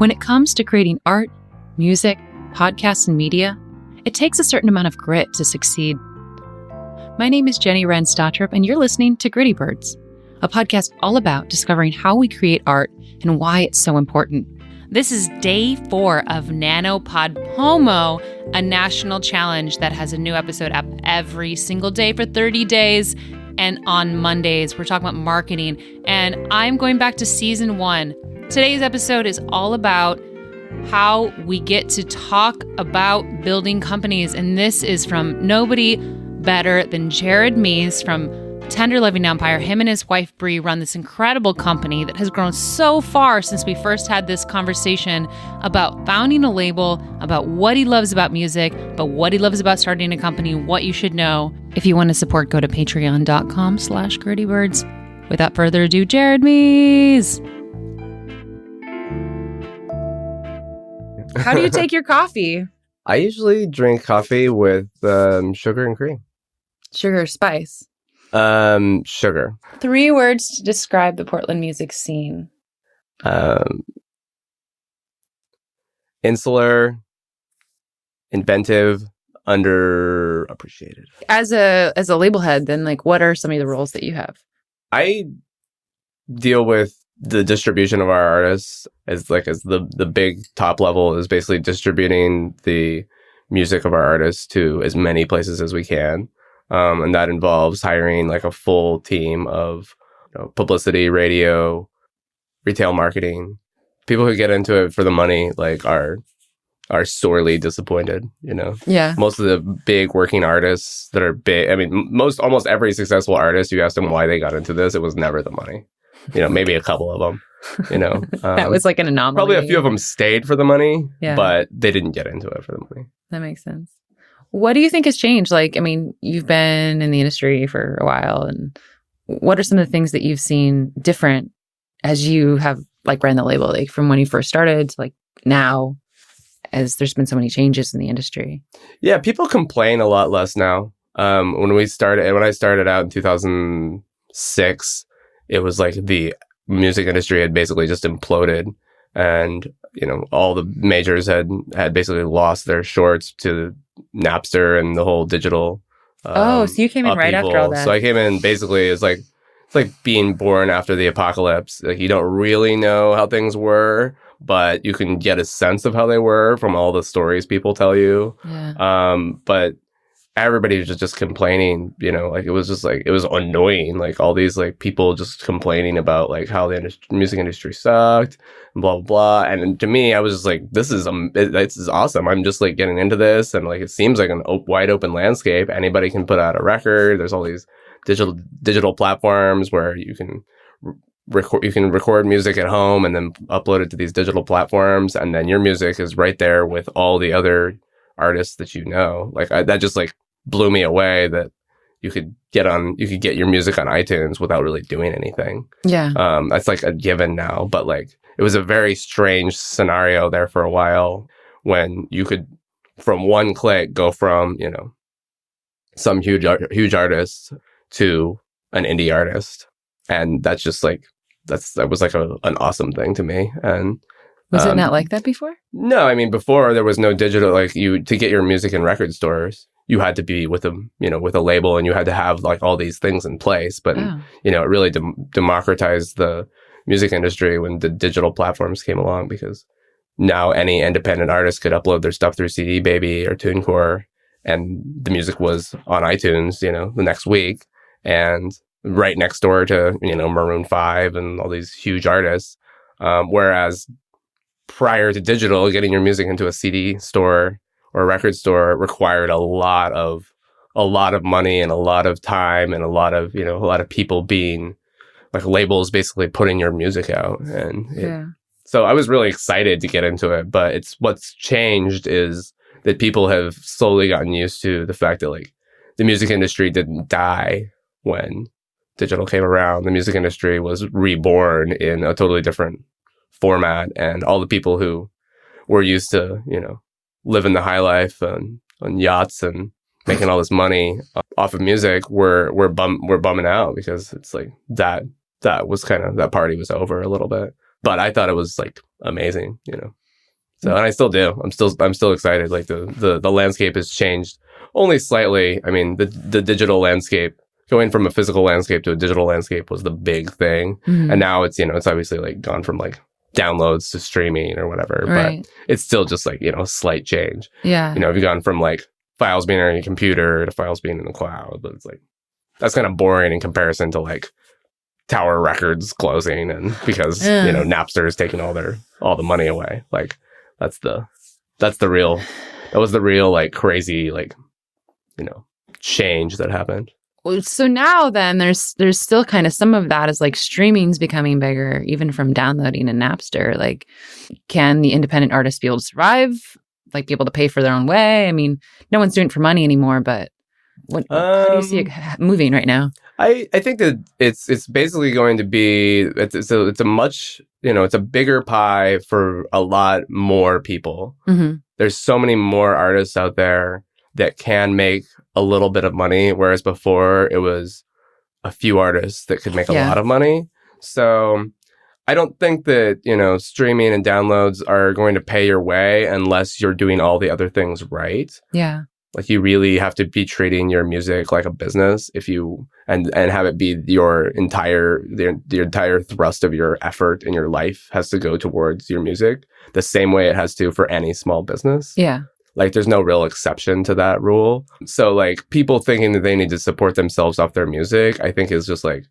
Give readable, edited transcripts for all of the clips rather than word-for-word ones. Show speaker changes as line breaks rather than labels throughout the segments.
When it comes to creating art, music, podcasts, and media, it takes a certain amount of grit to succeed. My name is Jenny Wren Stotrup, and you're listening to Gritty Birds, a podcast all about discovering how we create art and why it's so important. This is day 4 of NaNoPodPoMo, a national challenge that has a new episode up every single day for 30 days. And on Mondays, we're talking about marketing. And I'm going back to season 1. Today's episode is all about how we get to talk about building companies. And this is from nobody better than Mees from Tender Living Empire. Him and his wife, Bree, run this incredible company that has grown so far since we first had this conversation about founding a label, about what he loves about music, but what he loves about starting a company, what you should know. If you want to support, go to patreon.com/grittybirds. Without further ado, Mees. How do you take your coffee?
I usually drink coffee with sugar and cream.
Sugar or spice?
Sugar.
3 words to describe the Portland music scene.
Insular, inventive, underappreciated.
As a label head, then what are some of the roles that you have?
I deal with the distribution of our artists as the big top level is basically distributing the music of our artists to as many places as we can. And that involves hiring a full team of publicity, radio, retail marketing. People who get into it for the money are sorely disappointed,
Yeah.
Most of the big working artists that are big, almost every successful artist, you ask them why they got into this, it was never the money. Maybe a couple of them,
that was an anomaly.
Probably a few of them stayed for the money,
yeah.
But they didn't get into it for the money.
That makes sense. What do you think has changed? You've been in the industry for a while, and what are some of the things that you've seen different as you have ran the label, from when you first started to now, as there's been so many changes in the industry?
Yeah, people complain a lot less now. When I started out in 2006, it was the music industry had basically just imploded, and all the majors had basically lost their shorts to Napster and the whole digital.
So you came in right after all that.
So I came in basically as it's like being born after the apocalypse. You don't really know how things were, but you can get a sense of how they were from all the stories people tell you.
Yeah.
But everybody was just complaining, it was just it was annoying, all these people just complaining about how the music industry sucked and blah, blah, blah. And to me, I was just this is awesome. I'm just getting into this. And it seems like an wide open landscape. Anybody can put out a record. There's all these digital platforms where you can record music at home and then upload it to these digital platforms. And then your music is right there with all the other artists that that just blew me away that you could get your music on iTunes without really doing anything.
Yeah.
That's a given now, but it was a very strange scenario there for a while when you could from one click go from, some huge artist to an indie artist. And that's just that was an awesome thing to me. And
was it not like that before?
No, before there was no digital, to get your music in record stores, you had to be with with a label, and you had to have all these things in place. But, it really democratized the music industry when the digital platforms came along, because now any independent artist could upload their stuff through CD Baby or TuneCore, and the music was on iTunes, the next week, and right next door to, Maroon 5 and all these huge artists. Whereas prior to digital, getting your music into a CD store or a record store required a lot of money and a lot of time and a lot of people being labels basically putting your music out. And so I was really excited to get into it, but what's changed is that people have slowly gotten used to the fact that the music industry didn't die when digital came around. The music industry was reborn in a totally different format, and all the people who were used to, living the high life on yachts and making all this money off of music we're bumming out, because it's that was that party was over a little bit. but I thought it was like amazing, So, and I still do. I'm still excited. Like the landscape has changed only slightly. I mean, the digital landscape, going from a physical landscape to a digital landscape was the big thing. And now it's, it's obviously like gone from like downloads to streaming or whatever, but it's still just like, a slight change.
Yeah.
You've gone from like files being on your computer to files being in the cloud, but it's like, that's kind of boring in comparison to like Tower Records closing and because, Napster is taking all the money away. Like that was the real like crazy, like, change that happened.
So now then there's still kind of some of that is like streaming's becoming bigger, even from downloading and Napster. Like, can the independent artists be able to survive? Like, be able to pay for their own way? I mean, no one's doing it for money anymore, but how do you see it moving right now?
I think that it's basically going to be, it's a much, it's a bigger pie for a lot more people. There's so many more artists out there that can make a little bit of money, whereas before it was a few artists that could make a lot of money. So I don't think that, streaming and downloads are going to pay your way unless you're doing all the other things right.
Yeah.
Like you really have to be treating your music like a business if you and have it be your entire the entire thrust of your effort in your life has to go towards your music the same way it has to for any small business.
Yeah.
Like there's no real exception to that rule. So like people thinking that they need to support themselves off their music, I think is just like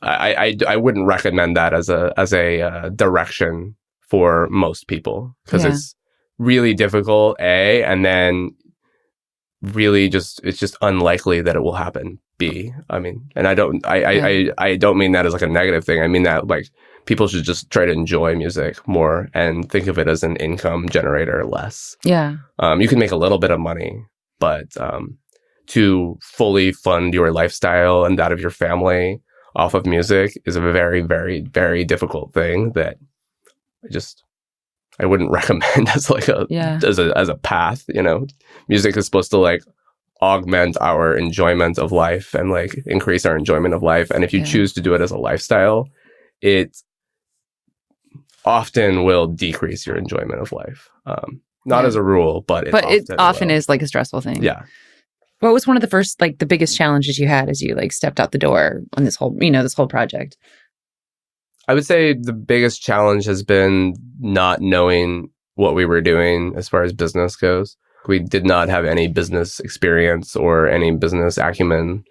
I wouldn't recommend that as a direction for most people because it's really difficult, and then really it's just unlikely that it will happen. B, I mean, and I don't mean that as like a negative thing. I mean that like people should just try to enjoy music more and think of it as an income generator less.
Yeah.
You can make a little bit of money, but to fully fund your lifestyle and that of your family off of music is a very, very, very difficult thing that I wouldn't recommend as like as a path. Music is supposed to like augment our enjoyment of life and like increase our enjoyment of life. And if you choose to do it as a lifestyle, it often will decrease your enjoyment of life. Not as a rule, but it
often is like a stressful thing.
Yeah.
What was one of the first, like the biggest challenges you had as you like stepped out the door on this whole project?
I would say the biggest challenge has been not knowing what we were doing as far as business goes. We did not have any business experience or any business acumen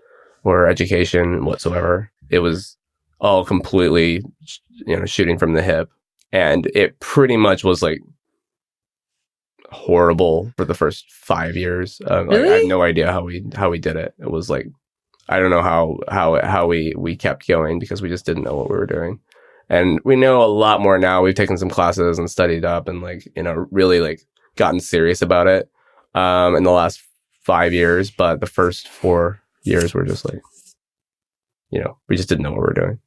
or education whatsoever. It was all completely, shooting from the hip. And it pretty much was like horrible for the first 5 years.
Really?
I have no idea how we did it. It was like, I don't know how we kept going because we just didn't know what we were doing. And we know a lot more now. We've taken some classes and studied up and like, really like gotten serious about it in the last 5 years. But the first 4 years were just like, we just didn't know what we were doing.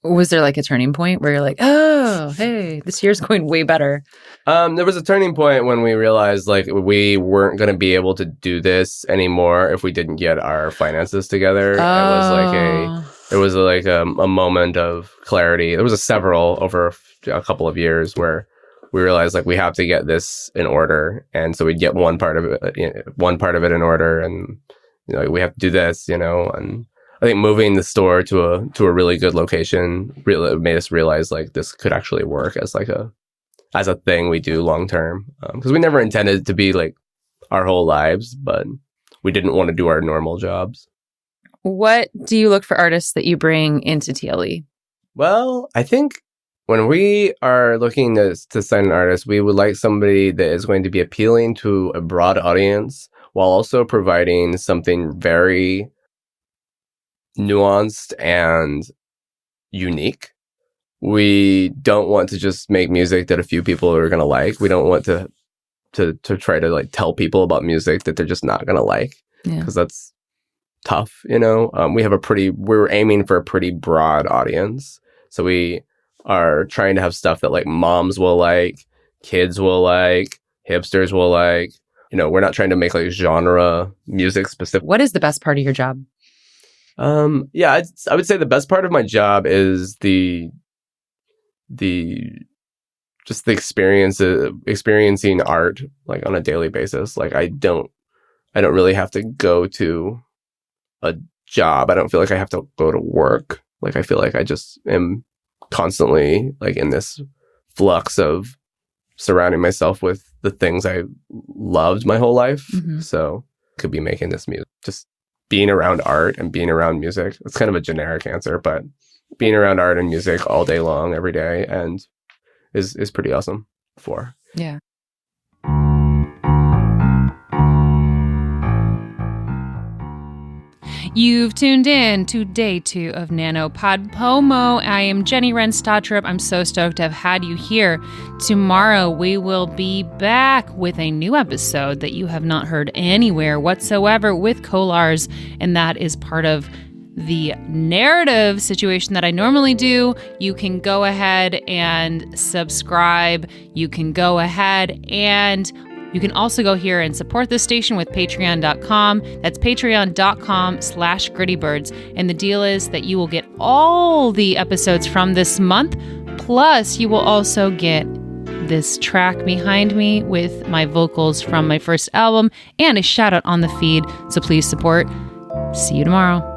Was there like a turning point where you're like, oh, hey, this year's going way better?
There was a turning point when we realized like we weren't going to be able to do this anymore if we didn't get our finances together.
Oh.
It was like a moment of clarity. There was several over a couple of years where we realized like we have to get this in order, and so we'd get one part of it in order, and we have to do this, and I think moving the store to a really good location really made us realize like this could actually work as a thing we do long term, because we never intended it to be like our whole lives, but we didn't want to do our normal jobs.
What do you look for artists that you bring into TLE?
Well, I think when we are looking to sign an artist, we would like somebody that is going to be appealing to a broad audience while also providing something very nuanced and unique. We don't want to just make music that a few people are going to like. We don't want to try to like tell people about music that they're just not going to like, because that's tough. We're aiming for a pretty broad audience. So we are trying to have stuff that like moms will like, kids will like, hipsters will like. We're not trying to make like genre music specific.
What is the best part of your job?
I would say the best part of my job is the just the experience experiencing art like on a daily basis. Like I don't really have to go to a job. I don't feel like I have to go to work. Like I feel like I just am constantly like in this flux of surrounding myself with the things I loved my whole life. Mm-hmm. So could be making this music, just being around art and being around music. It's kind of a generic answer, but being around art and music all day long, every day, and is pretty awesome for.
Yeah. You've tuned in to day 2 of NaNoPodPoMo. I am Jenny Wren Stotrup. I'm so stoked to have had you here. Tomorrow we will be back with a new episode that you have not heard anywhere whatsoever with Kolars, and that is part of the narrative situation that I normally do. You can go ahead and subscribe. You can go ahead and you can also go here and support this station with patreon.com. That's patreon.com/grittybirds. And the deal is that you will get all the episodes from this month. Plus, you will also get this track behind me with my vocals from my first album and a shout out on the feed. So please support. See you tomorrow.